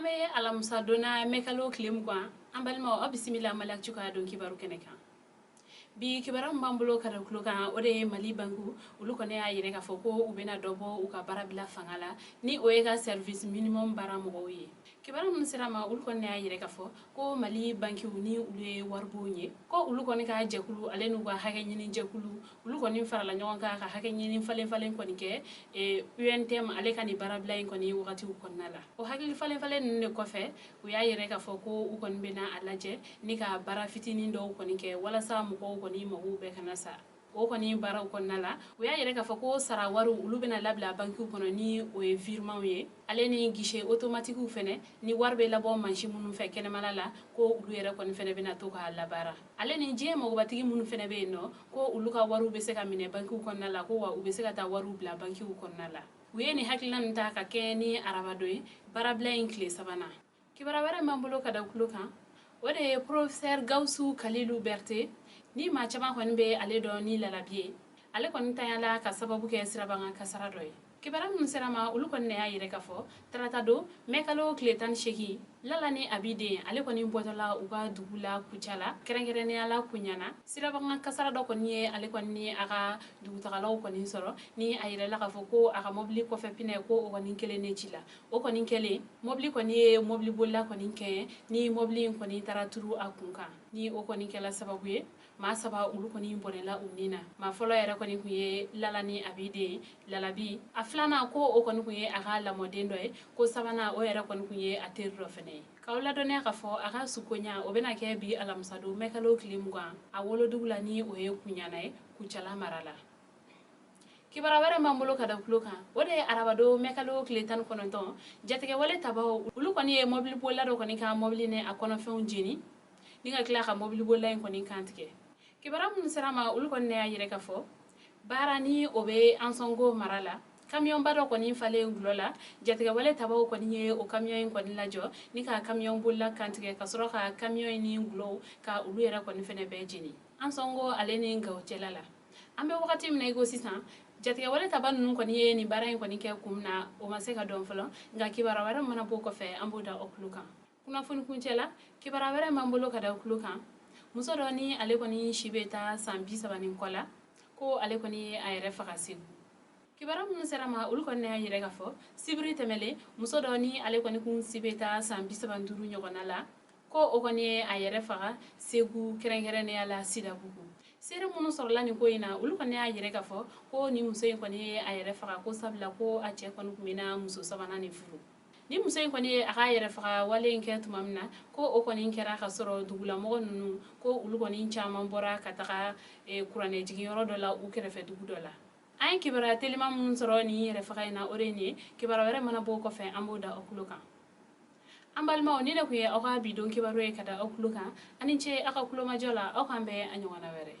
Ame alamsa dona mekalo klim kwa ambalma o bisimila malak chuka don kibaru keneka bi kibara mbambulo kada kluka ode mali bangu ulu kone ya yire ka foko ubena dobo uka bara bila fangala ni oega service minimum bara mogoye kibara mun sirama ulu kone ya yire ka fo ko mali banki uni ule warbonye ko ulu kone ka jekulu alenu ga hage nyini jekulu ulu kone farala nyonga ka hage nyini falen kone ke UNTM ale kani bara bila kone wakati ukonnala o hage falen ne kofe u ya yire ka fo ko u kone bena alaje ni ka bara fitini ndo kone ke wala sa mo koni magu be kana sa o koni bara ko nala o ya yere ka fako sara waru ulu bena labla banki kono ni o e virement ye ale ni guichet automatique fene ni warbe labo manchi munu fe kene malala ko ulu yere koni fene bena to ka labara ale ni je mo batigi munu fene be no ko ulu ka waru be se ka mine banki ko nala ko wa ube se ka ta waru bla banki ko nala uyeni haklan ta ka keni arabadoy barabla inkle sabana kibara wara mambulo kada kuluka ode professeur Gausu Kalilu Berté ni ma chama kon be ale do ni lalabie ale kon tayala ka sababu ke sirabanga kasara doy kibara mun sirama ulu kon ne ayire ka fo tratado mekalo kletan sheki lala ni abide ale kon imbotola uga dugula kuchala kerengere ne ala kunyana sirabanga kasara do kon ye ale kon ni aga dugutagalaw kon soro ni ayire la ka fo ko aga mobli ko fe pine ko o kon kele ne chila o kon kele mobli kon ye mobli bolla kon ke ni mobli kon taraturu akunka ni o kon kela sababu ye ma saba ulu koni bonela unina ma folo yere koni kuye lalani abide lalabi aflana ko o koni kuye aga la modendo e ko sabana o yere koni kuye aterro fene kawla done ka fo aga sukonya o bena ke bi alamsado mekalo klimgwa a wolo dugla ni o ye kunyana e kuchala marala kibara wara mambulo kada kluka ode arabado mekalo kletan kononton jatege wale tabaw ulu koni e mobile bolla do koni ka mobile ne akono fe unjini ninga kla ka mobile bolla en koni kantike kibara mun sirama ulu kon ne ayire ka fo barani obe ansongo marala camion bado koni fale ngulola jatiga wale tabaw koni ye o camion koni lajo ni ka camion bulla kantige ka soro ka camion ni ngulo ka ulu yera koni fene be jini ansongo aleni ngaw celala ambe wakati mna ego sisan jatiga wale taban nun koni ye ni bara en koni ke kumna o maseka don folo nga kibara wara mana boko fe amboda okluka kuna fun kuncela kibara wara mambulo kada okluka muso do ni ale koni shibeta sambi sabani kola ko ale koni ayere fakasin kibara mun serama ul koni ayere gafo sibri temele muso do ni ale koni kun sibeta sambi sabanduru nyogona la ko o koni ayere faka segu kerengere ne ala sida bugu sere munu sorla ni ko ina ul koni ayere gafo ko ni muso koni ayere faka ko sabla ko a che koni kumina muso sabana ni furu ni muso koni aga yere faga wale nke tumamna ko o koni kera ka soro dugula mo nunu ko ulu koni chama bora kataka kurane jigi yoro dola u kerefe dugu dola ay kibara telima mun soro ni yere faga ina oreni kibara were mana bo ko fe amboda okuluka ambalma oni ne kuye o ga bidon kibaro e kada okuluka ani che aka kuloma jola o kambe anyona were